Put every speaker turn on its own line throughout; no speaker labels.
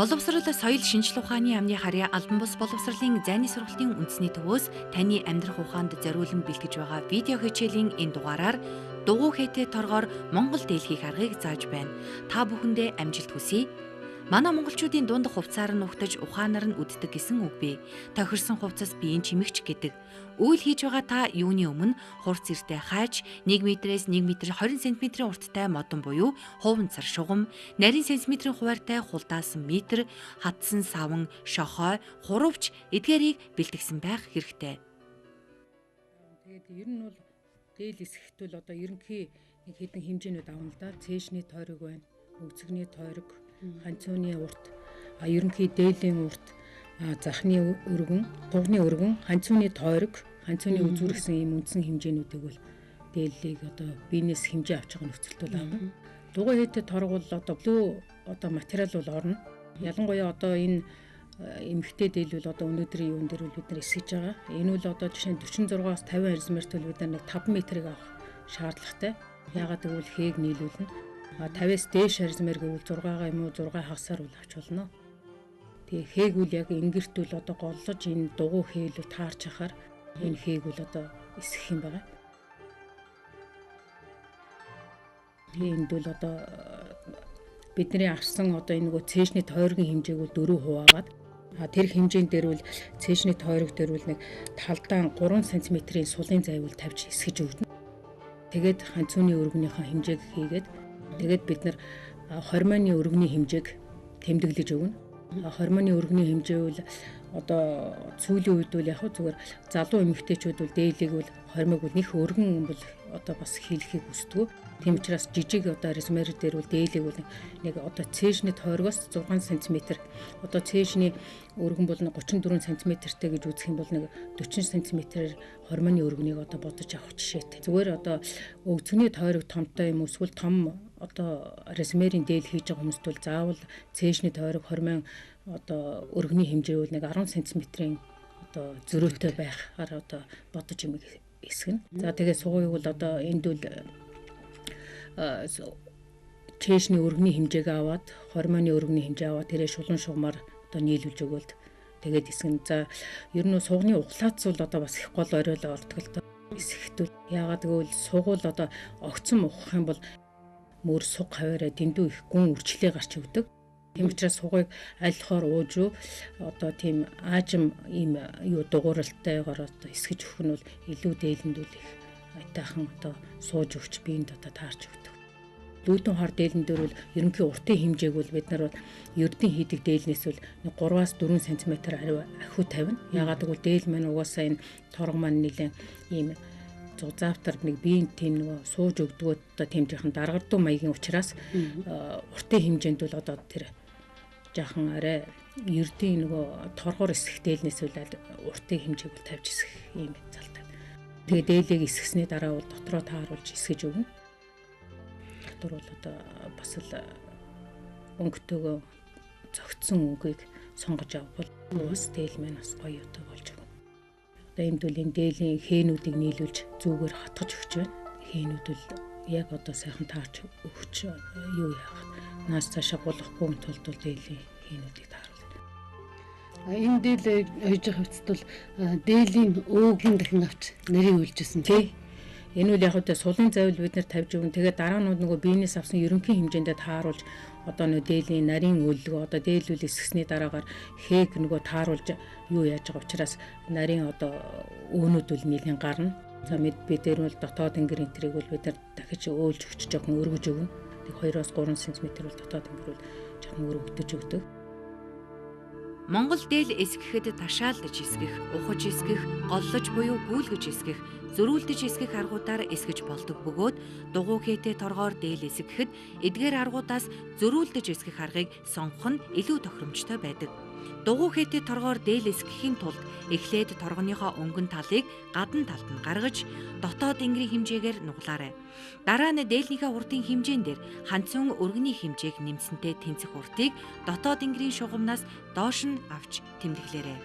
Боловсрол соёл шинжлэх ухааны амны харьяа албан бус боловсролын зайны сургалтын үндэсний төвөөс таны амьдрах ухаанд зориулан бэлтгэж байгаа видео хичээлийн энэ дугаараар дугуй хээтэй торгоор Монгол дэлхийх аргыг зааж байна. Та бүхэндээ амжилт хүсье. Манай монголчуудын дунд хувцаар нь угтаж ухаанаар нь үддэг гэсэн үг бий. Тохирсон хувцас биеийн чимэгч гэдэг. Үйл хийж байгаа та юуны өмнө хурц эртээ хайж 1 м-ээс 1 м 20 см урттай модон буюу хуванцар шугам, нарийн сантиметрийн хуваартай хулдаасан метр, хатсан саван, шохой, хуравч эдгээрийг бэлтгэсэн байх хэрэгтэй.
Тэгээд ер нь бол дээл эсэхт бол одоо ерөнхий нэг хэдэн хэмжээнүүд авна л да. Цээжний тойрог байна, өгцөгний тойрог, ханцууны урт, ерөнхий дээлийн урт, захны өргөн, тугны өргөн, ханцууны тойрог, ханцууны үзүүр гэсэн ийм үндсэн хэмжээнүүдийг бол дээллийг одоо биенээс хэмжээ авч байгаа нөхцөлд бол авна. Дугуй хээтэй торог бол одоо материал бол орно. Ялангуяа одоо энэ эмэгтэй дээл бол одоо өнөөдрийн юун дээр бид нар эсгэж байгаа. Энэ бол одоо жишээ нь 46-аас 50 аризмерт бол бид нар нэг 5 м-ийг авах шаардлагатай. Яагаад гэвэл хээг нийлүүлнэ. 50-аас дээш аризмер гэвэл 6-гаа юм уу 6 хагасаар бол авч болно. Тэгээ хээг үл яг ингэрт үл одоо голлож энэ дугуй хээл үл таарч ахаар энэ хээг үл одоо эсэх юм байна. Тэгээ энд бол одоо бидний авсан одоо энэ нөгөө цээжний тойргийн хэмжээг бол 4 хуваагаад тэр хэмжээнд дээр бол цээжний тойрог дээр бол нэг талдаан 3 см-ийн сулын зайвал тавьж эсгэж өгнө. Тэгээд ханцууны өргөнийхөө хэмжээг хийгээд тэгээд бид нар хормоны өргөний хэмжээг тэмдэглэж өгнө. Хормоны өргөний хэмжээ бол одоо сүүлийн үед бол яг зүгээр залуу эмэгтэйчүүд бол дээлийг бол хормог бол нэх өргөн бол одоо бас хийлэхийг хүсдэг. Тийм учраас жижиг одоо аризмер дээр бол дээлийг бол нэг одоо цээжний тойрогоос 6 см одоо цээжний өргөн бол 34 см-тэй гэж үзэх юм бол нэг 40 см-ээр хормоны өргөнийг одоо бодож авах жишээтэй. Зүгээр одоо өгцөгний тойрог томтой юм эсвэл том одоо аризмерийн дээл хийж байгаа хүмүүст бол заавал цээжний тойрог хормон одоо өргөний хэмжээ бол нэг 10 см-ийн одоо зөрүүтэй байхаар одоо бодож юм эсгэнэ. За тэгээ сугыг бол одоо энд бол цээжний өргөний хэмжээг аваад хормоны өргөний хэмжээ аваад тэрээ шулуун шугамар одоо нийлүүлж өгвөл тэгээд эсгэн. За ер нь сугны ухлаац бол одоо бас их гол оройлоо ордог л доо. Эсэхтэл яагаад гэвэл сугуул одоо огцон ухах юм бол мөр суг хаваараа дэндүү их гүн үрчлээ гарч өгдөг. Тийм учраас сугыг айлхоор ууж одоо тийм аажим ийм юу дугууралтайгаар одоо эсгэж өгөх нь бол илүү дээлэнд үл их айтайхан одоо сууж өгч биеинд одоо таарч өгдөг. Лүүдэн хар дээлэн дээр бол ерөнхий уртын хэмжээг бол бид нар ердийн хийдэг дээлнээс бол 3-аас 4 см ахиу тавина. Яагаад гэвэл дээлэн маань угаасаа энэ торго маань нэлээд ийм зузаавтар нэг биеинд тийм нөгөө сууж өгдгөө одоо тийм жоохон даргардуу маягийн учраас уртын хэмжээнд бол одоо тэр жоохон арай ердийн нөгөө торгоор эсэх дээлнээс бол уртын хэмжээг бол тавьж эсэх юм залтай. Тэгээ дээлийг эсгэсний дараа бол дотроо тааруулж эсгэж өгнө. Дотор бол одоо бас л өнгөтэйгөө зөгцсөн өнгөийг сонгож авбал бас дээл маань бас гоё одоо болж өгнө. Одоо энд бол энэ дээлийн хээнүүдийг нийлүүлж зүүгээр хатгаж өгч байна. Хээнүүд бол яг одоо сайхан таарч өгч юу яах. Наас цаашаа гулахгүй тулд бол дээлийн хээнүүдийг тааруулна.
Энэ дээл ойж хавцд бол дээлийн өөгийн дахин авч нарийн үйлжсэн тий.
Энэ үл яг одоо сулын зайвал бид нар тавьж өгнө. Тэгээд дараа нь нөгөө биенээс авсан ерөнхий хэмжээндээ тааруулж одоо нөгөө дээлийн нарийн өлгөө одоо дээлүүл эсгэсний дараагаар хээг нөгөө тааруулж юу яаж байгаа учраас нарийн одоо өөнүүд бол нэлийн гарна. За бид дээр бол дотоод тэнгэр энтрийг бол бид нар дахиж өөлж өгч жоохон өргөж өгнө. Тэг 2-оос 3 см бол дотоод тэнгэр бол жоохон өргөдөж өгдөг.
Монгол дээл эсгэхэд ташаалдаж эсгэх, ухаж эсгэх, голлож буюу гүйлгэж эсгэх, зөрүүлдэж эсгэх аргуудаар эсгэж болдог бөгөөд дугуй хээтэй торгоор дээл эсгэхэд эдгээр аргуудаас зөрүүлдэж эсгэх аргыг сонгох нь илүү тохиромжтой байдаг. Дугуй хээтэй торгоор дээл эсгэхийн тулд эхлээд торгоныхоо өнгөн талыг гадна талд нь гаргаж дотоод тэнгэрийн хэмжээгээр нуглаарай. Дараа нь дээлнийхээ уртын хэмжээн дээр ханцун өргөний хэмжээг нэмсэнтэй тэнцэх уртыг дотоод тэнгэрийн шугамнаас доош нь авч тэмдэглээрэй.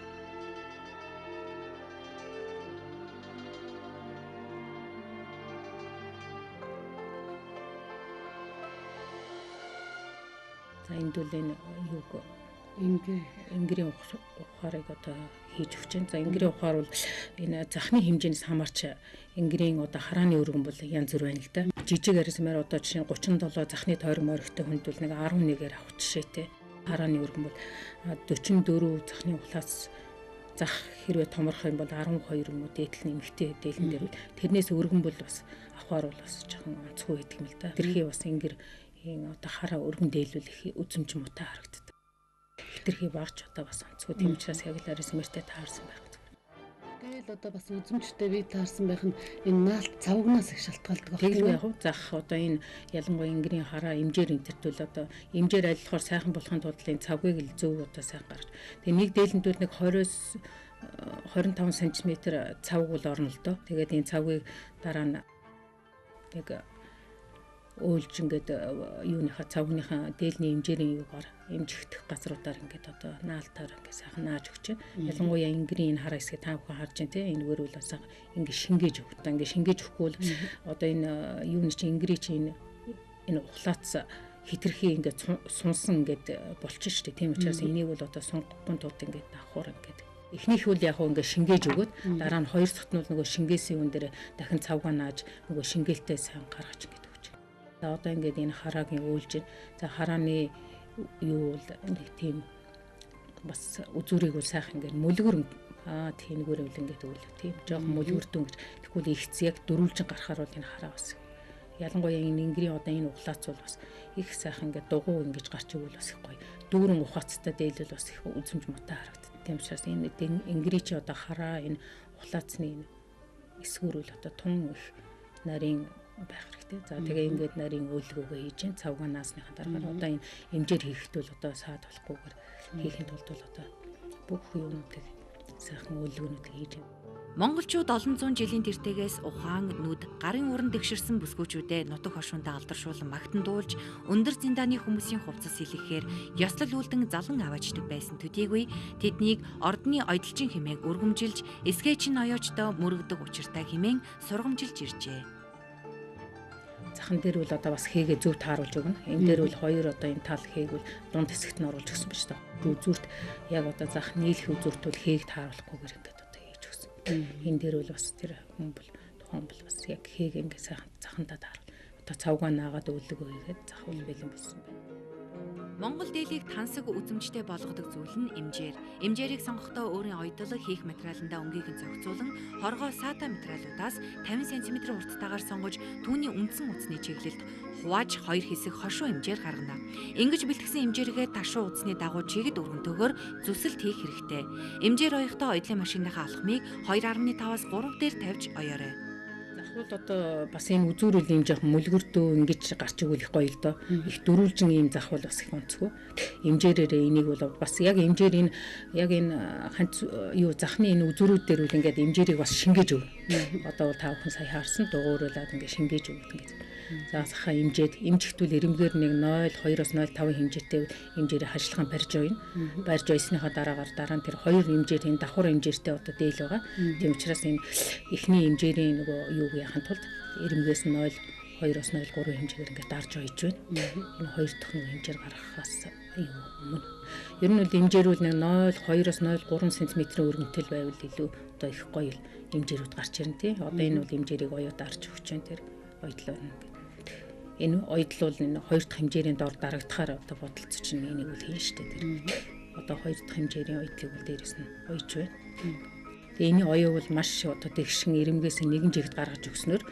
За энд бол энэ юуг Ингэрийн ухаарыг одоо хийж өгч байна. За ингэрийн ухаар бол энэ захны хэмжээнээс хамаарч ингэрийн одоо харааны өргөн бол янз бүр байна л да. Жижиг арьсмаар одоо жишээ нь 37 захны тойрог моригтой хүнд бол нэг 11-ээр авах жишээтэй. Харааны өргөн бол 44 захны ухлаас зах хэрвээ томорох юм бол 12 юм уу дээдл нэмэгтэй дээлэн дээр тэрнээс өргөн бол бас авахар бол бас жоохон онцгүй байдаг юм л да. Тэрхий бас ингэр одоо хараа өргөн дээлүүлэх үзмж муутай харагддаг. Хитрхи багч одоо бас онцгүй тийм учраас яг л арьсмэртэй таарсан байх.
Тэгэл одоо бас үзмжтэй би таарсан байх нь энэ наалт цавгнаас их шалтгаалдаг байна.
Тэгэл яг зах одоо энэ ялангуяа ингэрийн хараа эмжээр интертүүл одоо эмжээр айллахаар сайхан болохын тулд энэ цавгийг л зөв одоо сайн гаргаж. Тэгээ нэг дээлэндүүд нэг 20-с 25 см цавг бол орно л доо. Тэгээд энэ цавгийг дараа нь яг өөлж ингээд юуныхаа цавгныхаа дээлний эмжээрийн юугаар эмжигдэх газруудаар ингээд одоо наалтаар ингээд сайхан нааж өгч. Ялангуяа ингэрийн энэ хараа хэсгээ та бүхэн харж байна те энэгээр бол бас ингээд шингээж өгөх. Одоо ингээд шингээж өгөхгүй бол одоо энэ юуны чи ингэрийн чи энэ ухлаац хитрхи ингээд сунсан ингээд болчих штеп. Тийм учраас энийг бол одоо сунгахгүй тулд ингээд давхар ингээд эхнийх бол яг ингээд шингээж өгөөд дараа нь хоёр дахь нь бол нөгөө шингээсэн юм дээр дахин цавгаа нааж нөгөө шингээлтэй сайн гаргаж ингээд. За одоо ингээд энэ хараагийн үйлж за харааны юу бол нэг тийм бас үзүүрийг бол сайхан ингээд мөлгөр тийнгээр үл ингээд үл тийм жоохон мөлгөрдөн гэж тэгвэл ихц яг дөрүүлжин гарахаар бол энэ хараа бас ялангуяа энэ ингэрийн одоо энэ ухлаац бол бас их сайхан ингээд дугуй ингэж гарч игэл бас их гоё дүүрэн ухаацтай дээлэл бас их үзмж муутай харагддаг. Тийм учраас энэ ингэрийн чи одоо хараа энэ ухлаацны энэ эсгүүр бол одоо тун их нарийн байх хэрэгтэй. За тэгээ ингээд нарийн өөлгөөгөө хийж ин цавгаа наасныхаа дараагаар одоо энэ эмжээр хийхэд бол одоо саад болохгүйгээр хийхэд бол одоо бүх юмнуудыг сайхан өөлгөөнүүдийг хийж байна.
Монголчууд олон зуун жилийн тэртегээс ухаан, нүд, гарын уран дэгширсэн бүсгүүчүүдэд нутаг хошуундаа алдаршуулан магтан дуулж, өндөр зиндааны хүмүүсийн хувцас сэлэхээр ёслол үлдэн залан аваачдаг байсан төдийгүй тэднийг ордны ойдлчин хэмээн өргөмжилж, эсгээчин ноёочдоо мөрөгдөг учиртай хэмээн сургамжилж иржээ.
Захан дээр бол одоо бас хийгээ зөв тааруулж өгнө. Энэ дээр бол хоёр одоо энэ тал хээг бол дунд хэсэгт нь оруулж өгсөн ба шүү дээ. Үзүүрт яг одоо зах нийлэх үзүүрт бол хээг тааруулахгүйгээр ингээд одоо хийж өгсөн. Энэ дээр бол бас тэр хүн бол тухайн бол бас яг хээг ингээд сайхан захандаа тааруул. Одоо цавгаа наагаад өлөгөө хийгээд зах үл бэлэн болсон байна.
Монгол дээлийг тансаг үзмжтэй болгодог зүйл нь эмжээр. Эмжээрийг сонгохдоо өөрийн ойдлог хийх материаландаа өнгийг нь зохицуулан хоргоо сата материалуудаас 50 см урттайгаар сонгож түүний үндсэн утасны чиглэлд хувааж хоёр хэсэг хошуу эмжээр гаргана. Ингэж бэлтгэсэн эмжээргээ ташуу утасны дагуу чигэд өргөнтөөгөр зүсэлт хийх хэрэгтэй. Эмжээр оёхдоо ойдлын машиныхаа алхмыг 2.5-аас 3 дээр тавьж оёорой.
Захвал одоо бас энэ үзүүрэл юм жоохон мөлгөрдөө ингэж гарч игэл их гоё л доо. Их дөрүүлжин ийм захвал бас их онцгүй. Эмжээрээрээ энийг бол бас яг эмжээр энэ яг энэ ханц юу захны энэ үзүүрүүд дээр үл ингээд эмжээрийг бас шингээж өг. Одоо бол та бүхэн сая харсан дугууруулаад ингээд шингээж өгдөг ингээд. За сахаа эмжээд эмжигтүүл эрэмгээр нэг 0.2-оос 0.5 хэмжээтэй эмжээрээ хажлаган барьж ойно. Барьж ойсныхаа дараагаар дараа нь тэр хоёр эмжээр энэ давхар эмжээртэй одоо дээл байгаа. Тийм учраас энэ эхний эмжээрийн нөгөө юуг яхахын тулд эрэмгээс 0.2-оос 0.3 хэмжээгээр ингээд дарж ойж байна. Энэ хоёр дахь нэг хэмжээр гаргахаас өмнө. Ер нь бол эмжээрүүл нэг 0.2-оос 0.3 см өргөнтэй байвал илүү одоо их гоё эмжээрүүд гарч ирнэ тий. Одоо энэ бол эмжээрийг оёо дарж өгч байна тэр ойдлоо ингээд. Энэ ойдол бол энэ хоёр дахь хэмжээний дор дарагдахаар одоо бодолцож чинь энийг үл хийн штэ тэр. Одоо хоёр дахь хэмжээний ойдлыг бол дээрэс нь ойж байна. Тэгээ энэ оёо бол маш одоо тэгшин эрэмгээс нэгэн жигд гаргаж өгснөөр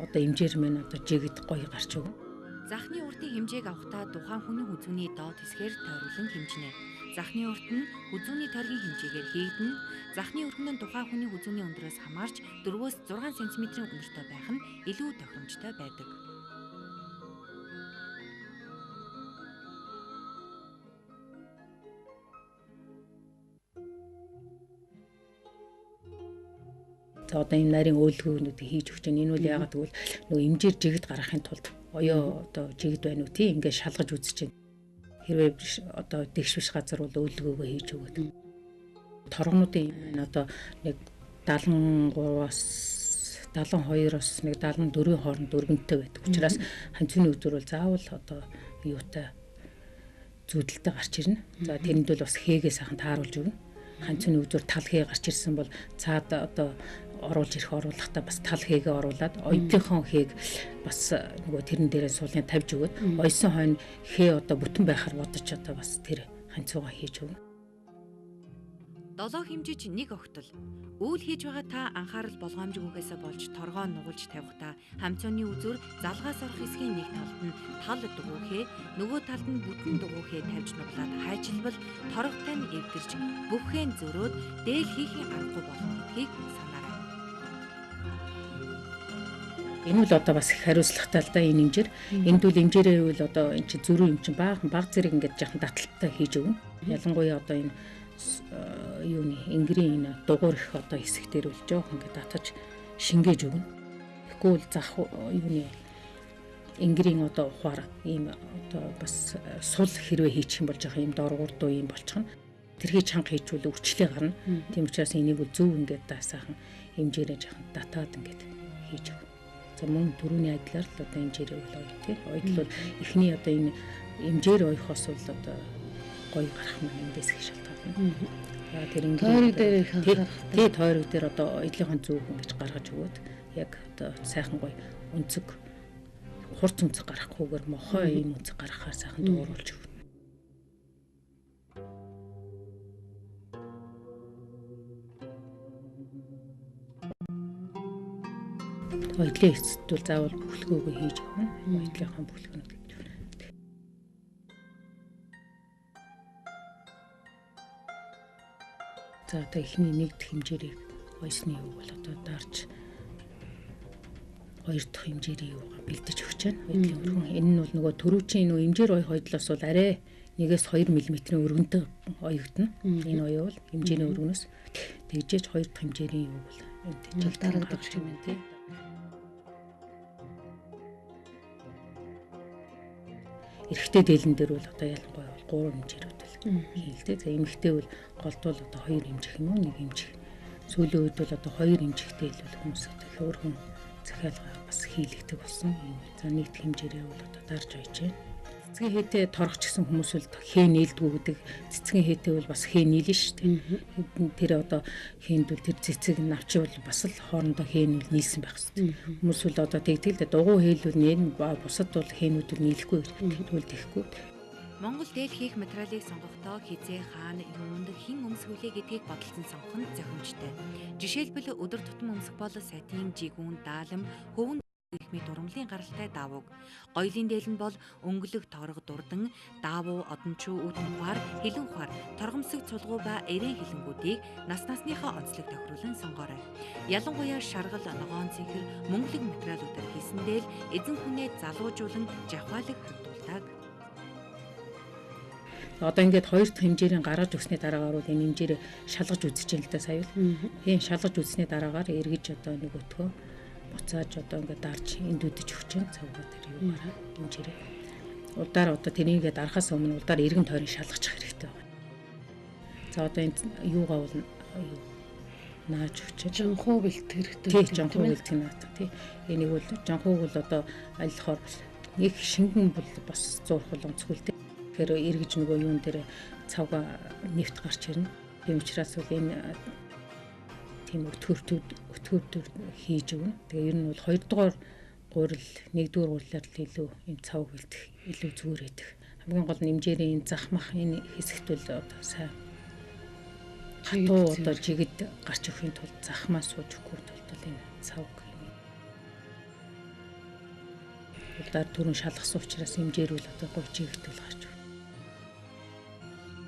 одоо эмжээр мэн одоо жигд гоё гарч өгнө.
Захны уртын хэмжээг авахдаа тухайн хүний хүзүүний доод хэсгээр тойруулан хэмжинэ. Захны урт нь хүзүүний тойргийн хэмжээгээр хийгдэнэ. Захны өргөн нь тухайн хүний хүзүүний өндрөөс хамаарч 4-6 см өнөртэй байх нь илүү тохиромжтой байдаг.
За одоо энэ нарийн өөлгөөнүүдийг хийж өгч байна. Энэ бол яагаад гэвэл нөгөө эмжээр жигд гаргахын тулд оёо одоо жигд байна уу тий ингээд шалгаж үзэж байна. Хэрвээ одоо дэгш биш газар бол өөлгөөгөө хийж өгöd. Торгонуудын одоо нэг 73-аас 72-оос нэг 74-ийн хооронд өргөнтэй байдаг. Учраас ханцны үзүүр бол заавал одоо юутай зүүдэлтэй гарч ирнэ. За тэрэнд бол бас хээгээ сайхан тааруулж өгнө. Ганцны үзүүр тал хээ гарч ирсэн бол цаад одоо оруулж ирэх оруулахдаа бас тал хээгээ оруулаад оёдынхон хээг бас нөгөө тэрэн дээрээ суулгын тавьж өгöd ойсон хойно хээ одоо бүтэн байхаар бодож одоо бас тэр ханцуугаа хийж өгнө.
Долоо хэмжиж нэг огтол үйл хийж байгаа та анхаарал болгоомжгүйгээсээ болж торгоо нугалж тавихдаа хамцооны үзүүр залгаас орох хэсгийн нэг талд нь тал дугуйхээ нөгөө талд нь бүтэн дугуйхээ тавьж нуглаад хайчилбал торготой нь эвдэрч бүхээ нь зөрөөд дээл хийхийн аргагүй болно гэдгийг санаарай.
Энэ үл одоо бас их хариуцлагатай л да энэ хэмжээр. Энд үл хэмжээрээ үл одоо эн чинь зөрүү юм чинь баг зэрэг ингээд жаахан даталттай хийж өгнө. Ялангуяа одоо энэ юуны ингэрийн энэ дугуйр их одоо хэсэг дээр үл жоох ингээд татаж шингээж өгнө. Тэгэхгүй бол зах юуны ингэрийн одоо ухаар ийм одоо бас сул хэрвээ хийчих юм бол жоох ийм доргуурдуу ийм болчихно. Тэрхий чанга хийжүүл өвчлөө гарна. Тийм учраас энийг үл зөв ингээд сайхан хэмжээрээ жаахан датаад ингээд хийж өгнө. За мөн түрүүний адилаар л одоо хэмжээрээ үл ойд тийм. Ойд бол эхний одоо энэ хэмжээр ойхоос бол одоо гоё гарах юм эндээс их шалтгаална. За тэр ингээд
тойрог дээр их анхаарах.
Тий тойрог дээр одоо оёдлынхон зүг ингэж гаргаж өгөөд яг одоо сайхан гоё өнцөг хурц өнцөг гарахгүйгээр мохоо ийм өнцөг гаргахаар сайхан дууруулж өгнө. Оёдлын эцэст бол заавал бүхлгөөгөө хийж өгнө. Оёдлынхон бүхлгөнүүд гэж байна. За одоо эхний нэг дэх хэмжээрийг ойсны үг бол одоо дарж хоёр дахь хэмжээрийн юугаа бэлдэж өгч байна. Оёдлын өргөн. Энэ нь бол нөгөө төрүүчийн нөгөө хэмжээр ойдлоос бол арай 1-2 мм-ийн өргөнтэй оёгдно. Энэ оёо бол хэмжээний өргөнөөс тэгжээж хоёр дахь хэмжээрийн юу бол энэ тийж дарагдах юм тий. Эрэгтэй дээлэн дээр бол одоо ялангуяа бол 3 хэмжээрүүд л хийлдэ. За эмэгтэй бол голдвол одоо 2 хэмжих юм уу 1 хэмжих. Сүүлийн үед бол одоо 2 хэмжихтэй л хүмүүс одоо хөөрхөн захиалга бас хийлэгдэг болсон. За нэгд хэмжээрээ бол одоо дарж ойж байна. Цэцгийн хээтэй торгоч гэсэн хүмүүс бол хээ нийлдэггүй гэдэг. Цэцгийн хээтэй бол бас хээ нийлнэ шүү дээ. Тэр одоо хээнд бол тэр цэцэг навчи бол бас л хоорондоо хээ нь нийлсэн байх хэрэгтэй. Хүмүүс бол одоо тэгтэл дугуй хэйлүүл нэн бусад бол хээнүүд нийлэхгүй тэгвэл тэхгүй.
Монгол дээл хийх материалыг сонгохдоо хизээ хаана юунд хэн өмсгүүлээ гэдгийг бодолцсон сонгох нь зохимжтой. Жишээлбэл өдөр тутам өмсөх бол сатин, жигүүн, даалам, хөвөн гэх мэт урамлын гаралтай даавууг. Гоёлын дээл нь бол өнгөлөг торго дурдан, даавуу, одончуу, үд ухаар, хилэн ухаар, торгомсог цулгуу ба эрээн хилэнгүүдийг нас насныхаа онцлог тохируулан сонгоорой. Ялангуяа шаргал, ногоон цэнхэр, мөнгөлөг материалуудаар хийсэн дээл эзэн хүнээ залуужуулан жавхаалаг хандуулдаг.
Одоо ингээд хоёр дахь хэмжээрийн гаргаж өгсөний дараагаар бол энэ хэмжээрээ шалгаж үзэж байна л да сая л. Тийм шалгаж үзсний дараагаар эргэж одоо нөгөөтгөө буцааж одоо ингээд дарж эндүүдэж өгч байна. Цавгаа тэр юугаараа хэмжээрээ. Удаар одоо тэрийгээ дарахаас өмнө удаар эргэн тойрон шалгачих хэрэгтэй байна. За одоо энэ юугаа бол нааж өгч байна.
Жонхоо бэлтгэх хэрэгтэй.
Тийм жонхоо бэлтгэх наад тийм. Энийг бол жонхоог бол одоо айлхоор нэг шингэн бол бас зурх боломжгүй. Тэгэхээр эргэж нөгөө юун дээр цавга нефт гарч ирнэ. Тийм учраас бол энэ тийм өтгөртүүд хийж өгнө. Тэгээ ер нь бол 2 дугаар гурил 1 дугаар гурилаар л илүү энэ цавг бэлдэх илүү зүгээр байдаг. Хамгийн гол нь хэмжээрийн энэ захмах энэ хэсэгт бол одоо сайн хатуу одоо жигэд гарч өгөхийн тулд захмаа сууж өгөхгүй тулд энэ цавг удаар түрэн шалгасан учраас хэмжээр бол одоо говь жигд бол гарч өгнө.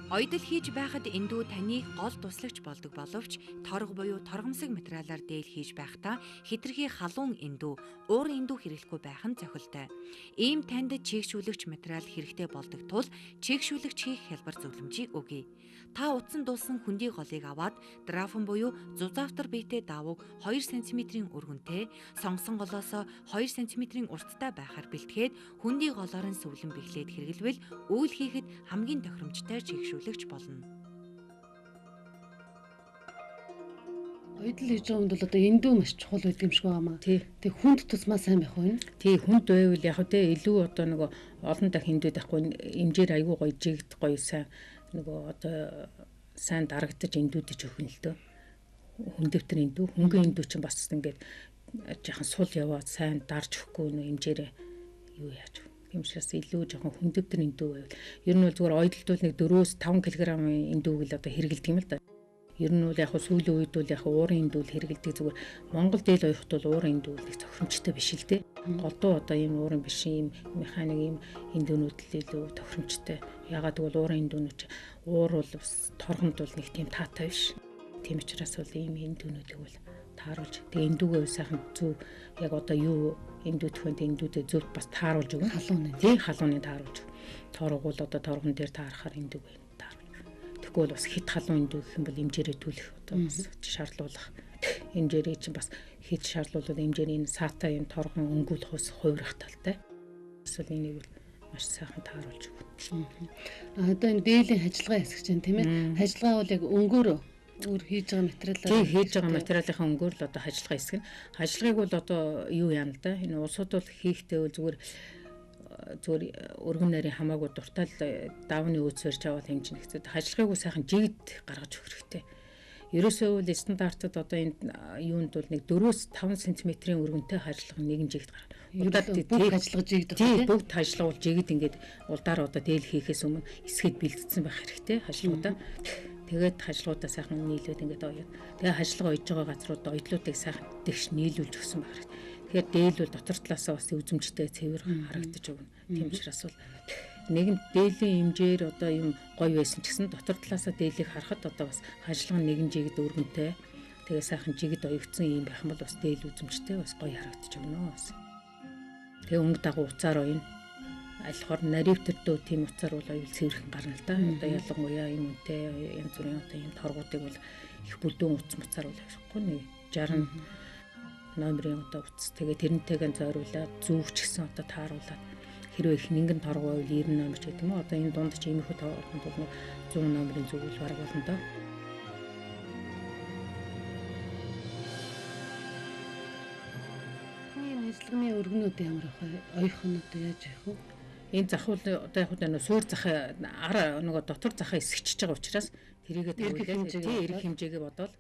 Оёдол хийж байхад эндүү таны гол туслагч болдог боловч торго буюу торгомсог материалаар дээл хийж байхдаа хэтэрхий халуун эндүү, уур эндүү хэрэглэхгүй байх нь зохилтой. Ийм танд чийгшүүлэгч материал хэрэгтэй болдог тул чийгшүүлэгч хийх хялбар зөвлөмжийг өгье. Та утсан дуусан хөндий голыг аваад драфн буюу зузаавтар биетэй даавууг 2 см-ийн өргөнтэй, сонгосон голоос 2 см-ийн урттай байхаар бэлтгээд хөндий голоор нь сүвлэн бэхлээд хэрэглэвэл үйл хийхэд хамгийн тохиромжтой чийгшүүлэгч болно.
Оёдл хийж байгаа хүнд бол одоо эндүү маш чухал байдаг юм шиг байгаамаа. Тэг хүнд тусмаа сайн байх уу?
Тий, хүнд байвал яг тэ илүү одоо нөгөө олон дахь хиндүүд байхгүй эмжээр аягүй гоё жигд гоё сайн нөгөө одоо сайн дарагдаж эндүүдэж өгнө л дөө. Хүндэвтэр эндүү, хөнгөн эндүү чинь бас ингээд жаахан сул яваад сайн дарж өгөхгүй нөө эмжээрээ юу яаж вэ? Юмшаас илүү жоохон хүндэвтэр эндүү байвал ер нь бол зүгээр ойдлтуул нэг 4-5 кг эндүүг л одоо хэрэгэлдэг юм л да. Ер нь бол яг сүүлийн үед бол яг уурын эндүүл хэрэгэлдэг зүгээр Монгол дээл оёхт бол уурын эндүүл их тохиромжтой биш л дээ. Голдуу одоо ийм уурын биш ийм механик ийм эндүүнүүд л илүү тохиромжтой. Ягаад гэвэл уурын эндүүнүүд уур бол бас торгонд бол нэг тийм таатай биш. Тийм учраас бол ийм эндүүнүүдийг бол тааруулж тэгээ эндүүгээ сайхан зөв яг одоо юу эндүүдх вэ эндүүдээ зөв бас тааруулж өгнө.
Халууны.
Тийм халууны тааруулж. Торгол одоо торгон дээр таарахаар эндүүгээ тааруулж. Тэгэхгүй бол бас хит халуун эндүү гэх юм бол эмжээрээ түлэх одоо бас шаардлуулах. Эмжээрээ чинь бас хит шаардлуулаад эмжээрийн саатай юм торгон өнгөлөх ус хувирах талтай. Эсвэл энийг бол маш сайхан тааруулж өгнө.
Одоо энэ дээлийн хажлагаа хэсэг чинь тийм ээ. Хажлагаа бол яг өнгөөр өөр хийж байгаа материалаар.
Тий, хийж байгаа материалынхаа өнгөөр л одоо хажлага хэсэг нь. Хажлагыг бол одоо юу яана л да. Энэ улсууд бол хийхдээ бол зүгээр өргөн нарийн хамаагүй дуртай л давны үүсвэрч аваад хэмжинэ гэсэн. Хажлагыг сайхан жигд гаргаж өгөх хэрэгтэй. Ерөөсөө бол стандартад одоо энэ юунд бол нэг 4-5 см-ийн өргөнтэй хажлага нэгэн жигд гаргана.
Удаад бүх хажлага жигд
тий, бүгд хажлага бол жигд ингээд улдаар одоо дээл хийхээс өмнө эсгэд бэлдсэн байх хэрэгтэй хажлагуудаа. Тэгээд хажлагуудаа сайхан нийлүүлээд ингээд оёо. Тэгээ хажлага ойж байгаа газруудаа ойдлуудыг сайхан дэгш нийлүүлж өгсөн байх хэрэгтэй. Тэгэхээр дээл бол дотор талаасаа бас үзэмжтэй цэвэр харагдаж өгнө. Тийм учраас бол нэгэн дээлийн хэмжээр одоо юм гоё байсан ч гэсэн дотор талаасаа дээлийг харахад одоо бас хажлага нэгэн жигд өргөнтэй. Тэгээ сайхан жигд оёгдсон юм байх юм бол бас дээл үзэмжтэй бас гоё харагдаж өгнө бас. Тэгээ өнгө дагуу уцаар оёно. Альхоор наривтэрдөө тийм уцаар бол аюул цэвэрхэн гарна л да. Одоо ялангуяа юм үнтэй янз бүрийн одоо юм торгуудыг бол их бүдүүн уц муцаар бол авахгүй нэг 60 номерын одоо уц. Тэгээ тэрнтэйгээ зойруулаад зүүгч гэсэн одоо тааруулаад хэрвээ их нэгэн торгоо бол 90 номер ч гэдэг юм уу. Одоо энэ дунд ч иймэрхүү тоолонд бол 100 номерын зүгэл бараг болно доо.
Энэ ажлагны өргөнүүд ямар байх вэ? Оёхнууд яаж байх вэ?
Энэ захуул одоо яг нь суур захаа нөгөө дотор захаа эсгэж байгаа учраас тэрийгээ эрх хэмжээгээ бодоод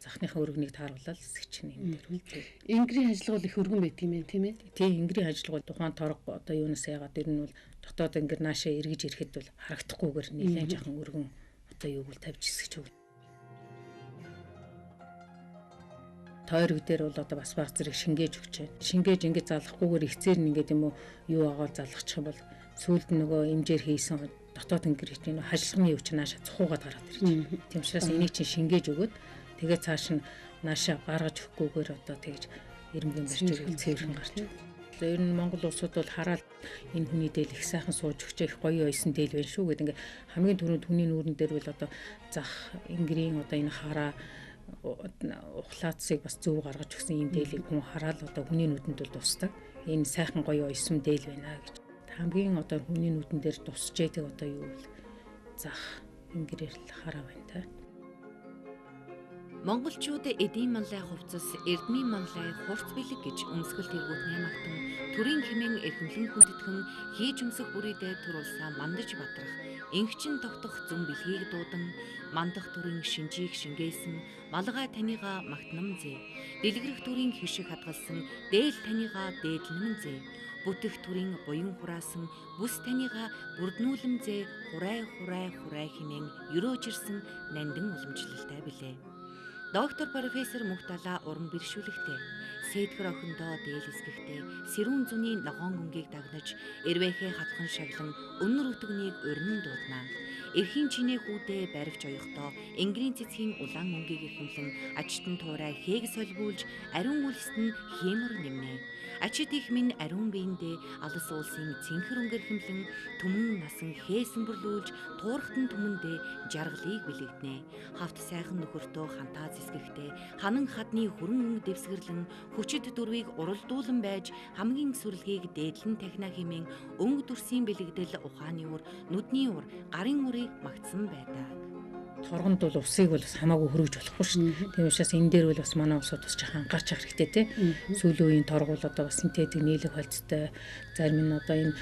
захныхаа өргөнийг тааруулаад эсгэж юм дээр үлдээ.
Ингрийн ажлага бол их өргөн байдаг юм байна тийм ээ.
Тий, ингрийн ажлага бол тухайн торго одоо юунаас яагаад ер нь бол дотоод ингэр наашаа эргэж ирэхэд бол харагдахгүйгээр нэлээд жоохон өргөн одоо юуг бол тавьж эсгэж өгнө. Тойрог дээр бол одоо бас баг зэрэг шингээж өгч байна. Шингээж ингэж залахгүйгээр ихцээр нь ингээд юм уу юу агаал залгачих юм бол сүүлд нөгөө эмжээр хийсэн дотоод ингэр хийж энэ хажлагны юу ч наашаа цухуугаад гараад ирж байна. Тийм учраас энийг чинь шингээж өгөөд тэгээ цааш нь наашаа гаргаж өгөхгүйгээр одоо тэгж эрмгийн барьж өгөх цэвэрхэн гарч байна. Ер нь Монгол улсууд бол хараад энэ хүний дээл их сайхан сууж өгч их гоё ойсон дээл байна шүү гэдэг ингээ хамгийн түрүүнд хүний нүүрэн дээр бол одоо зах ингрийн одоо энэ хараа ухлаацыг бас зөв гаргаж өгсөн юм дээлийг хүн хараад одоо хүний нүдэнд бол тусдаг. Энэ сайхан гоё ойсон дээл байна гэж. Хамгийн одоо хүний нүдэн дээр тусч яадаг одоо юу вэ? Зах ингэрээр л хараа байна та.
Монголчууд эдийн маллай хувцас, эрдмийн маллай хурц бэлэг гэж өмсгөл тэргүүт нямагтан төрийн хэмээн эрхэмлэн хүндэтгэн хийж өмсөх бүрийдээ төр улсаа мандаж бадрах, ингчин тогтох зүн бэлгийг дуудан мандах төрийн шинжийг шингээсэн малгай танига магтнам зэ, дэлгэрэх төрийн хишиг хадгалсан дээл танига дээдлэнэн зэ, бүтэх төрийн буян хураасан бүс танига бүрднүүлэм зэ хурай хэмээн өрөөжирсэн нандин уламжлалтай билээ. Доктор профессор Мухтала уран бэрхшүүлэгтэй Сэдгэр охиндоо дээлэсгэхдээ сэрүүн зүний ногоон гүнгийг дагнаж эрвэхээ хатхан шаглан өнөр өтгөнийг урин дуудана. Эрхийн чинээ хүүдээ баривч оёхдоо ингрийн цэцгийн улаан өнгийг эрхэмлэн ачтан туурай хээг солбуулж ариун үлст нь хиймэр нэмнэ. Ачид их минь ариун биендээ алс уулсын цэнхэр өнгөр хэмлэн түмэн насан хээсэн бүрлүүлж туурхтан түмэндээ жаргалыг бэлэгднэ. Хавт сайхан нөхөртөө хантаа зэсгэхдээ ханан хадны хүрэн дэвсгэрлэн хүчит дөрвийг уралдуулан байж хамгийн сүрлгийг дээдлэн тахина хэмээн өнгө дүрсийн бэлэгдэл ухааны ур, нүдний ур, гарын урыг магтсан байдаг.
торгонд бол усыг бол бас хамаагүй хөргөж болохгүй шүү дээ. Тийм учраас энэ дээр бол бас манай улсууд бас жоохон анхаарч явах хэрэгтэй тий. Сүүлийн үеийн торг бол одоо бас синтетик нийлэх холцтой, зарим нь одоо энэ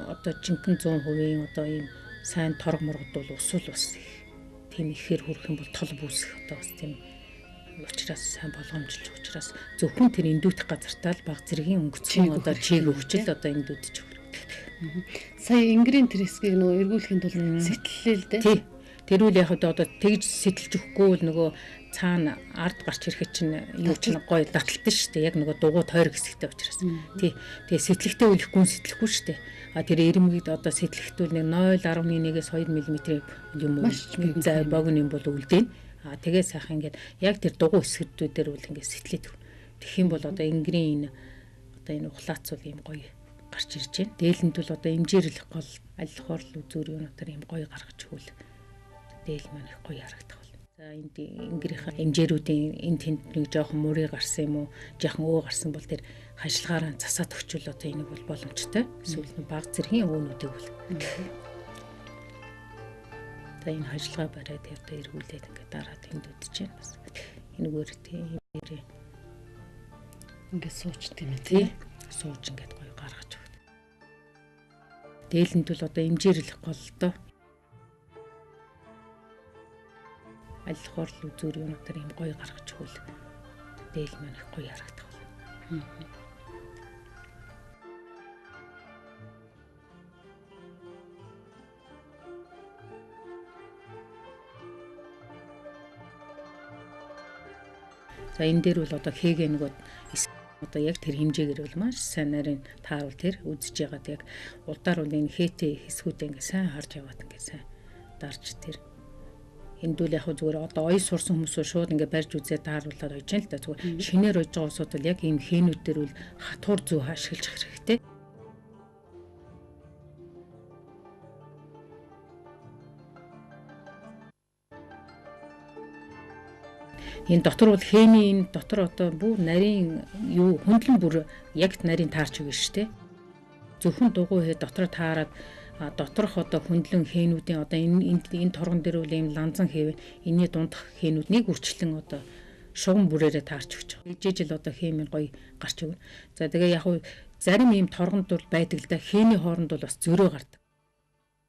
одоо жинхэнэ 100% одоо ийм сайн торг моргод бол усул бас тийм ихээр хүрэх юм бол тол бүүсэх одоо бас тийм учраас сайн болгоомжилж учраас зөвхөн тэр эндүүтх газартаа л баг зэргийн өнгөцгөн одоо чиг өгчл одоо эндүүдж өгөх.
Сая ингрийн тэр хэсгийг нөгөө эргүүлэхийн тулд сэтгэлээ л дээ.
Тий. Тэрүүл яг одоо тэгж сэтэлж өгөхгүй бол нөгөө цаана ард гарч ирэхэд чинь юу ч гоё даталтан шүү дээ. Яг нөгөө дугуй тойрог хэсэгтэй учраас. Тий. Тэгээ сэтэлхтэй үлэх гүн сэтэлэхгүй шүү дээ. А тэр ирмэгд одоо сэтэлхтүүл нэг 0.11-ээс 2 мм юм уу зай богн юм бол үлдээн. А тэгээ сайхан ингээд яг тэр дугуй хэсгүүдээр үл ингээд сэтэлээд. Тэгэх юм бол одоо ингрийн одоо энэ ухлаац бол ийм гоё гарч ирж байна. Дээлэнд бол одоо имжээрлэх гол аль хоорл үзүүр юунаар ийм гоё гаргаж өгвөл дээл маань их гоё харагдах болно. За энд ингирийнхаа хэмжээрүүдийн энэ тэнд нэг жоохон мөрий гарсан юм уу, жоохон өө гарсан бол тэр хажлагаараа засаад өгчвөл одоо энийг бол боломжтой. Эсвэл нь баг зэргийн өөнүүдийг бол. За энэ хажлага бариад одоо эргүүлээд ингээд дараа тэндүүдж байна бас. Энэгээр тийм
ингээд сууч тийм ээ тий.
Сууж ингээд гоё гаргаж өгд. Дээлэнд бол одоо имжээрлэх гол доо. Аль хоорл үзүүр юунаар юм гоё гаргаж өгвөл дээл маань их гоё харагдах болно. За энэ дээр бол одоо хэгээ нөгөө одоо яг тэр хэмжээгээр бол маш сайн нарийн тааруул тэр үзэж ягаад яг удаар бол энэ хээтэй хэсгүүдээ ингээ сайн харж яваад ингээ сайн дарж тэр эндүүл яг зүгээр одоо оёс сурсан хүмүүс шууд ингээ барьж үзээ тааруулаад ойж юм л да зүгээр шинээр ойж байгаа усууд бол яг ийм хээнүүд дээр бол хатуур зүү ашиглаж хэрэгтэй. Энэ дотор бол хэмийн дотор одоо бүр нарийн юу хөндлөн бүр яг нарийн таарч өгнө шүү дээ. Зөвхөн дугуй хээ дотор таарад доторх одоо хөндлөн хээнүүдийн одоо энэ торгон дээр үл ийм ланзан хэв энэний дундх хээнүүднийг үрчлэн одоо шугам бүрээрээ таарч өгч байгаа. Ижижил одоо хэмийн гоё гарч өгнө. За тэгээ яг хуу зарим ийм торгонд бол байдаг л да хээний хооронд бол бас зөрөө гардаг.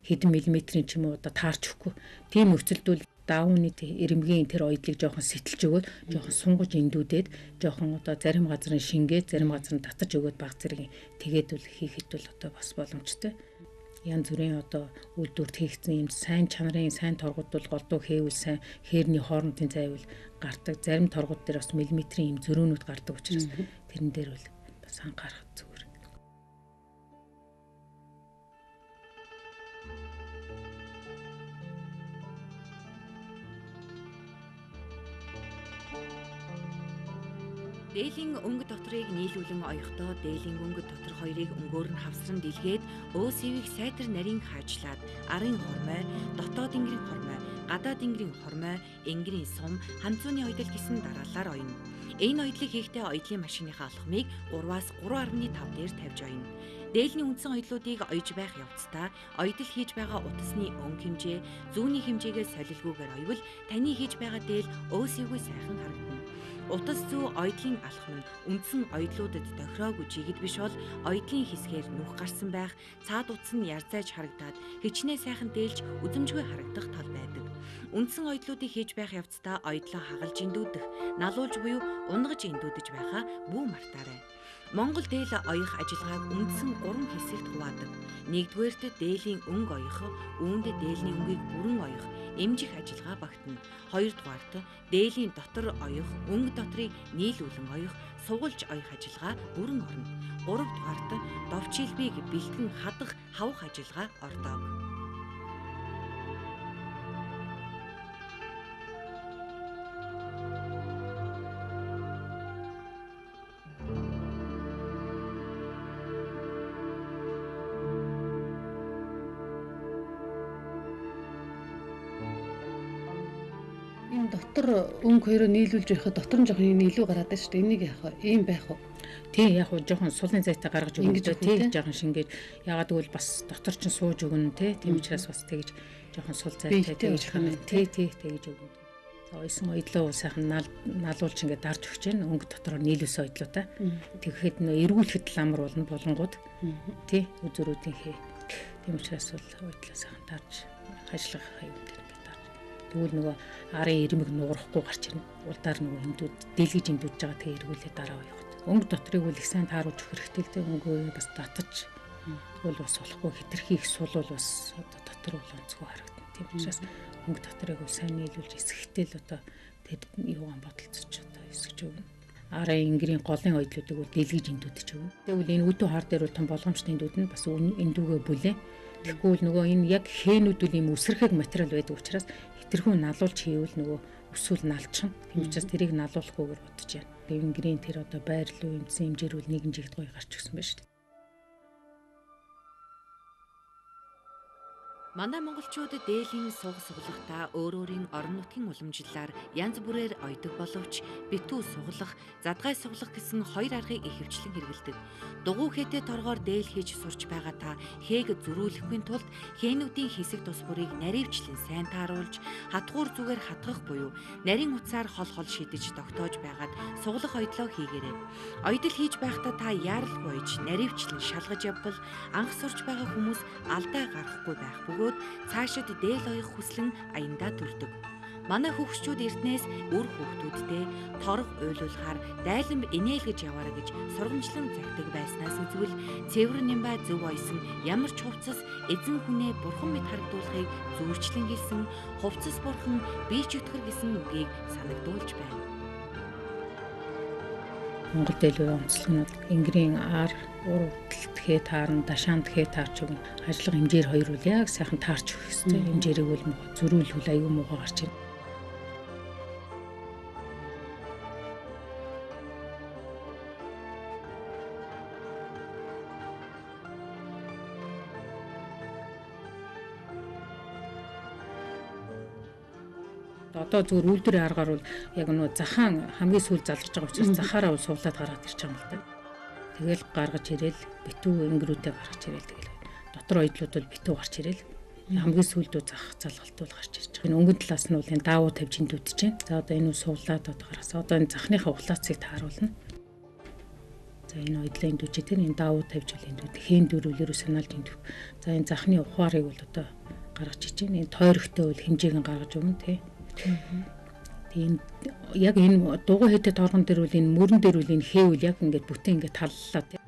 Хэдэн миллиметрийн ч юм уу одоо таарч өгөхгүй. Тийм нөхцөлд бол даавны ирэмгийн тэр ойдлыг жоохон сэтэлж өгөөд жоохон сунгаж эндүүдээд жоохон одоо зарим газрын шингээд зарим газар нь татаж өгөөд баг зэрэг тэгээд үл хийхэд бол одоо бас боломжтой. Янз бүрийн одоо үйлдвэрт хийгдсэн юм сайн чанарын сайн торгууд бол голдуу хэвэл сайн хээрний хоорондын зайвал гардаг. Зарим торгууд дээр бас миллиметрийн юм зөрөөнүүд гардаг учраас тэрэн дээр бол бас анхаарах зүгээр.
Дээлийн өнгө доторыг нийлүүлэн оёхдоо дээлийн өнгө дотор хоёрыг өнгөөр нь хавсран дэлгээд өөсөвийг сайтар нарийн хаажлаад арын хормой, дотоод ингэрийн хормой, гадаад ингэрийн хормой, ингэрийн сум, ханцууны ойдол гэсэн дараалалаар ойно. Энэ ойдлыг хийхдээ ойдлын машиныхаа алхмыг 3-аас 3.5 дээр тавьж ойно. Дээлний үндсэн ойдлуудыг ойж байх явцдаа ойдол хийж байгаа утасны өнгө хэмжээ, зүүнний хэмжээгээ солилгүйгээр ойвол таны хийж байгаа дээл өөсөвгүй сайхан харагдана. Утас зүү ойдлын алхам нь үндсэн ойдлуудад тохироогүй чигэд биш бол ойдлын хэсгээр нүх гарсан байх, цаад утас нь ярзайж харагдаад хичнээн сайхан дээлж үзэмжгүй харагдах тал байдаг. Үндсэн ойдлуудыг хийж байх явцдаа ойдлоо хагалж эндүүдэх, налуулж буюу унгаж эндүүдэж байхаа бүү мартаарай. Монгол дээл оёх ажиллагааг үндсэн 3 хэсэгт хуваадаг. Нэгдүгээрт дээлийн өнгө оёх, үүнд дээлний өнгийг бүрэн оёх, эмжих ажиллагаа багтана. Хоёрдугаарт дээлийн дотор оёх, өнгө дотрыг нийлүүлэн оёх, сугалж оёх ажиллагаа бүрэн орно. Гуравдугаарт довчилбыг бэлтгэн хадах, хавах ажиллагаа ордог.
Энэ дотор өнгө хоёроо нийлүүлж байхад дотор нь жоохон илүү гараад байна шүү дээ. Энийг яах вэ? Ийм байх уу?
Тий, яг уу жоохон сулын зайтай гаргаж өгнө
Ингэж
дээ.
өгөх үү,
Тий,
те?
жоохон шингээд ягаад гэвэл бас дотор ч сууж өгнө те. Тийм учраас бас тэгж жоохон сул зайтай
Биетэй
тэгж
болох нь,
тий, тэгж өгнө. За ойсон оёдлоо сайхан налуулж ингээд дарж өгч जैन өнгө дотор нийлүүлсэн оёдлуудаа. Тэгэхэд нөө эргүүлэхэд ламар болно болонгууд тий үзүүрүүдийнхээ тийм учраас бол оёдлоо сайхан дарж ажиллах юм дээр ингээд дарж. Тэгвэл нөгөө арын ирмэг нуурахгүй гарч ирнэ. Улдаар нөгөө хэмдүүд дэлгэж хэмдүүлж байгаа тэгээ эргүүлээ дараа явах. Өнгө дотрыг бол их сайн тааруулж өгөх хэрэгтэй л дээ. Өнгөө бас татаж бол бас болохгүй хитрхи их сул бол бас одоо дотор бол онцгой харагдана. Тийм учраас өнгө дотрыг бол сайн нийлүүлж эсгэхтэй л одоо тэр юугаан бодолцож одоо эсгэж өгнө. Арын ингэрийн голын оёдлуудыг бол дэлгэж эндүүдэж өгнө. Тэгвэл энэ өдөө хар дээр бол том болгоомжтой эндүүд нь бас эндүүгээ бүлээ. Тэгвэл нөгөө энэ яг хээнүүд үл юм үсрэхэг материал байдаг учраас хитрхүү налуулж хийвэл нөгөө өсвөл налчихна. Тийм учраас тэрийг налуулахгүйгээр бодож байна. Ингэрийн тэр одоо байрлал үндсэн хэмжээр бол нэгэн жигт гоё гарч өгсөн байна шүү дээ.
Манай монголчууд дээлийн суг суглахдаа өөрийн орон нутгийн уламжлалаар янз бүрээр ойдог боловч битүү суглах, задгай суглах гэсэн хоёр аргыг ихэвчлэн хэрэглэдэг. Дугуй хээтэй торгоор дээл хийж сурч байгаа та хээг зөрүүлэхгүй тулд хээнүүдийн хэсэг тус бүрийг наривчлан сайн тааруулж, хатгуур зүгээр хатгах буюу нарийн утсаар хол шидэж тогтоож байгаад суглах ойдлоо хийгээрэй. Ойдол хийж байхдаа та яаралгүй ойж наривчлан шалгаж явбал анх сурч байгаа хүмүүс алдаа гарахгүй байх бөгөөд цаашид дээл оёх хүслэн аяндаа төрдөг. Манай хөгшчүүд эртнээс үр хүүхдүүдтэй торг уйлуулахаар дайлан инээл гэж яваарай гэж сургамжлан загтаг байснаас үзвэл цэвэр нямбай зөв ойсон ямар ч хувцас эзэн хүнээ бурхан мэт харагдуулахыг зүүрчлэн гэлсэн хувцас бурхан бие чөтгөр гэсэн үгийг санагдуулж байна.
Монгол дэлгүүр онцлог нь ингэрийн ар уралт хээ таарна дашаанд хээ таарч өгнө. Ажлага хэмжээр хоёр үл яг сайхан таарч өгөх хэрэгтэй. Хэмжээрийг бол зөрүүлвэл аюу муугаа гарч ирнэ. Одоо зүгээр үйлдвэрийн аргаар бол яг нөө захаан хамгийн сүүл залгаж байгаа учраас захаараа бол суулаад гаргаад ирж байгаа юм л да. Тэгэл гаргаж ирээл битүү ингэрүүтэй гаргаж ирээл тэгэл дотор ойдлууд бол битүү гарч ирээл хамгийн сүүлдөө зах залгалт бол гарч ирж байгаа. Энэ өнгөн талаас нь бол энэ даавуу тавьж эндүүдэж байна. За одоо энэ суулаад одоо гаргасан. Одоо энэ захныхаа ухлаацыг тааруулна. За энэ ойдлоо эндүүчээ тэр энэ даавуу тавьж бол эндүүд хэн дөрвөлөөрөө санаалж эндүү. За энэ захны ухаарыг бол одоо гаргаж иж байна. Энэ тойрогтой бол хэмжээг нь гаргаж өгнө тий. Тийм яг энэ дугуй хээтэй торгон дээр үл энэ мөрөн дээр үл энэ хээвэл яг ингээд бүтэн ингээд таллаа тийм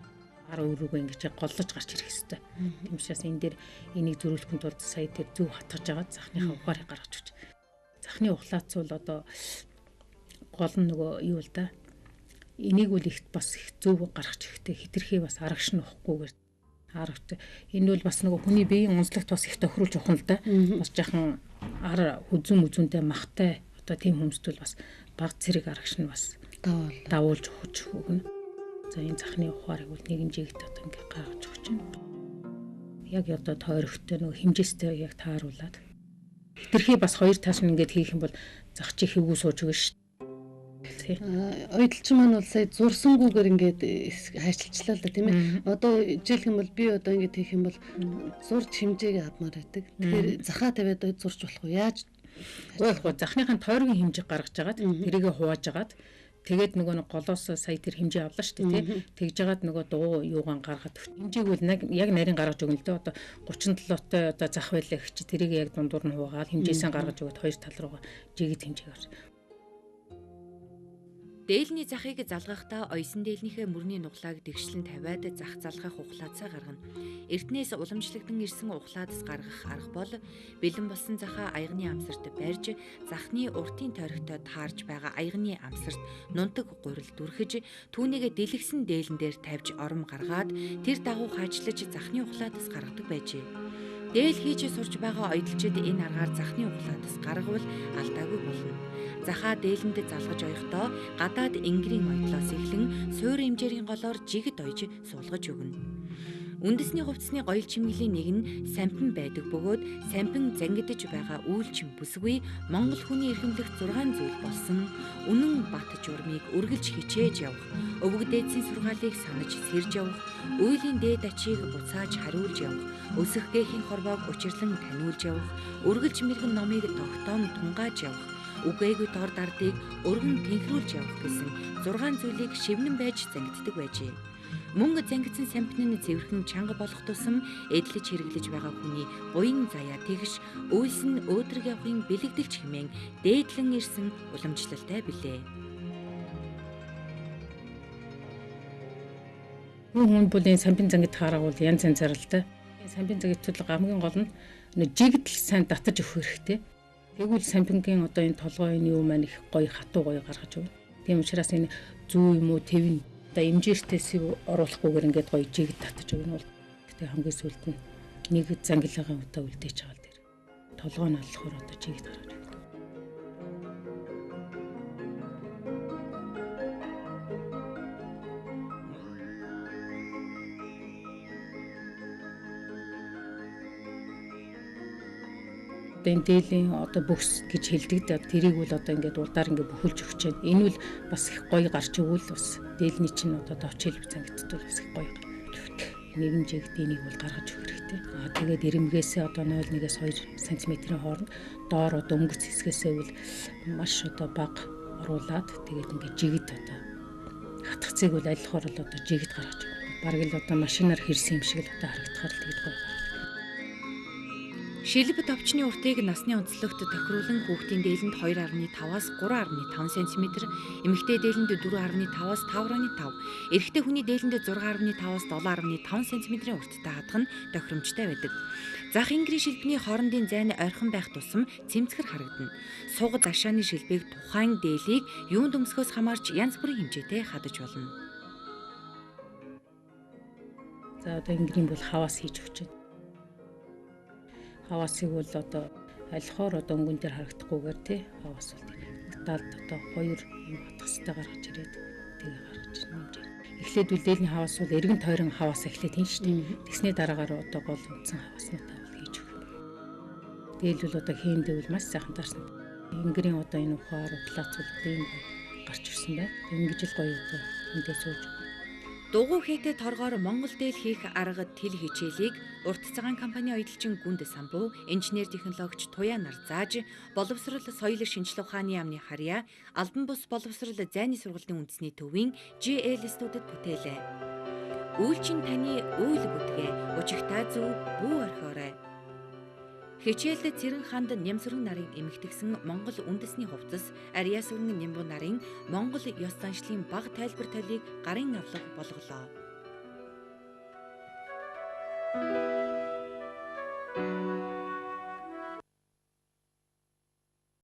ар өрөөгөө ингээд голлож гарч ирэх хэвээр. Тийм учраас энэ дээр энийг зөрүүлэхэд тулд сая тэр зөв хатгаж агаад захныхаа ухаарыг гаргаж өгч. Захны ухлаац бол одоо гол нь нөгөө юу л да. Энийг үл их бас их зөв гаргаж ирэхтэй хитрхи бас арагш нь ухахгүйгээр харагт. Энэ бол бас нөгөө хүний биеийн онцлогт бас их тохируулж ухна л да. Бас жаахан ар үзүнтэй махтай одоо тийм хүмүүст бол бас баг цэрэг арагш нь бас давуулж өгч өгнө. За энэ захны ухаарыг бол нэгэн жигт одоо ингээ гаргаж өгч байна. Яг одоо тойрогтой нөгөө хэмжээстэй яг тааруулаад. Хитрхи бас хоёр тааш нь ингээд хийх юм бол зах чи хөвгүү сууж өгнө шүү.
Ойдлчин маань бол сая зурсангүйгээр ингээд хайчилчлаа л да тийм ээ. Одоо жишээлх юм бол би одоо ингээд хийх юм бол зурж хэмжээг авмаар байдаг. Тэгэхээр захаа тавиад зурж болох уу? Яаж
болохгүй захныхаа тойргийн хэмжээг гаргаж агаад тэрийгэ хувааж агаад тэгээд нөгөө голоос сая тэр хэмжээ авлаа шүү дээ тий. Тэгж агаад нөгөө дуу юугаан гаргаад хэмжээг бол яг нарийн гаргаж өгнө л дээ. Одоо 37-той одоо зах байлаа гэх чи тэрийг яг дундуур нь хуваагаад хэмжээсээ гаргаж өгöd хоёр тал руугаа жигэд хэмжээг авч.
Дээлний захыг залгахдаа ойсон дээлнийхээ мөрний нуглааг дэгшлэн тавиад зах залгах ухлаацаа гаргана. Эртнээс уламжлагдсан ирсэн ухлаадас гаргах арга бол бэлэн болсон захаа аягны амсарт барьж захны уртын тойрогтой таарж байгаа аягны амсарт нунтаг гурил дүрхэж түүнийг дэлгэсэн дээлэн дээр тавьж ором гаргаад тэр дагуу хаачлаж захны ухлаадас гаргадаг байжээ. Дээл хийж сурч байгаа ойдлчид энэ аргаар захны ухлаадас гаргавал алдаагүй болно. Захаа дээлэнд залгаж оёхдоо гадаад ингэрийн ойдлоос эхлэн суурь хэмжээрийн голоор жигд ойж суулгаж өгнө. Үндэсний хувцсны гоёл чимгэлийн нэг нь сампин байдаг бөгөөд сампин зангидж байгаа үйлчин бүсгүй Монгол хүний эрхэмлэх 6 зүйл болсон үнэн бат журмыг үргэлж хичээж явах, өвөг дээдсийн сургаалыг санаж сэрж явах, үйлийн дээд ачийг буцааж хариулж явах, өсөх гээхийн хорвоог учирлан таниулж явах, үргэлж мэрэгэн номыг тогтоон тунгааж явах, үгээгүй дор дардыг өргөн тэнхрүүлж явах гэсэн 6 зүйлийг шивнэн байж зангиддаг байжээ. Мөн зангидсан сампин нь цэвэрхэн чанга болох тусам эдлэж хэрэглэж байгаа хүний буян заяа тэгш үйлс нь өөдрөг явахын бэлэгдэлч хэмээн дээдлэн ирсэн уламжлалтай билээ.
Хүн бүлийн сампин зангид хаарагуул янз янзаар л да. Сампин зангидтууд хамгийн гол нь жигдэл сайн татаж өгөх хэрэгтэй. Тэгвэл сампингийн одоо энэ толгойн юу маань их гоё хатуу гоё гаргаж өгнө. Тийм учраас энэ зүү юм уу тэв нь одоо имжээртээс оруулахгүйгээр ингээд гоё жигд татаж өгнө бол гэхдээ хамгийн сүүлд нь нэг зангилагын удаа үлдээж байгаа л дээр толгой нь аллахаар одоо жигд гаргаж өгнө. Энэ дээлийн одоо бүхс гэж хэлдэг. Тэрийг бол одоо ингээд урдаар ингээд бүхэлж өгч байна. Энэ бол бас их гоё гарч өгвөл бас дээлний чинь одоо довч хэлбэг зангидтууд бас их гоё. Нэгэн жигдийг бол гаргаж өгөх хэрэгтэй. Тэгээд ирэмгээсээ одоо 0.1-ээс 2 см-ийн хооронд доор одоо өнгөц хэсгээсээ бол маш одоо бага оруулаад тэгээд ингээд жигд одоо хатгацыг бол айлхаар л одоо жигд гаргаж өгөх. Бараг л одоо машинаар хэрсэн юм шиг л одоо харагдахаар л тэгээд гоё.
Шилбэ товчны уртыг насны онцлогт тохируулан хүүхдийн дээлэнд 2.5-аас 3.5 см, эмэгтэй дээлэнд 4.5-аас 5.5, эрэгтэй хүний дээлэнд 6.5-аас 7.5 см-ийн урттай хатах нь тохиромжтой байдаг. Зах энгэрийн шилбэний хоорондын зай нь ойрхон байх тусам цэмцгэр харагдана. Суг дашааны шилбэг тухайн дээлийг юунд өмсөхөөс хамаарч янз бүрийн хэмжээтэй хадаж болно.
За одоо энгэрийн бол хаваас хийж өгч байна. Хаваасыг бол одоо альхоор одоо өнгөн дээр харагдахгүйгээр тий хаваас бол талд одоо 2 юм хатгастай гаргаж ирээд тэгээ гаргаж нэмж. Эхлээд үл дээлний хаваас бол эргэн тойрон хаваас эхлээд хийн шүү дээ. Тэгсний дараагаар одоо гол үндсэн хавааснуудаа бол хийж өгөх. Дээл бол одоо хийндээ бол маш сайхан таарсан. Энгэрийн одоо энэ ухаар плац бол ийм гарч ирсэн байна. Ингэж л гоё одоо эндээ сууж.
Дугуй хээтэй торгоор Монгол дээл хийх арга тэл хичээлийг урт цагаан компани оюутлчин Гүнд самбуу, инженер технологич Туяа нар зааж, боловсрол соёл шинжилгээ ухааны яамны харьяа, Албан бус боловсрол зайны сургалтын үндэсний төвийн GL студид бүтээлээ. Үйлчин таны үйл бүтгээ, учигтай зөв бүү орхиорой. Хичээлд Цэрэн ханд Нямсүрэн нарын эмэгтгсэн Монгол үндэсний хувцас, Ариасүрэн Нямбу нарын Монгол ёс заншлын бага тайлбар толийг гарын авлага болголоо.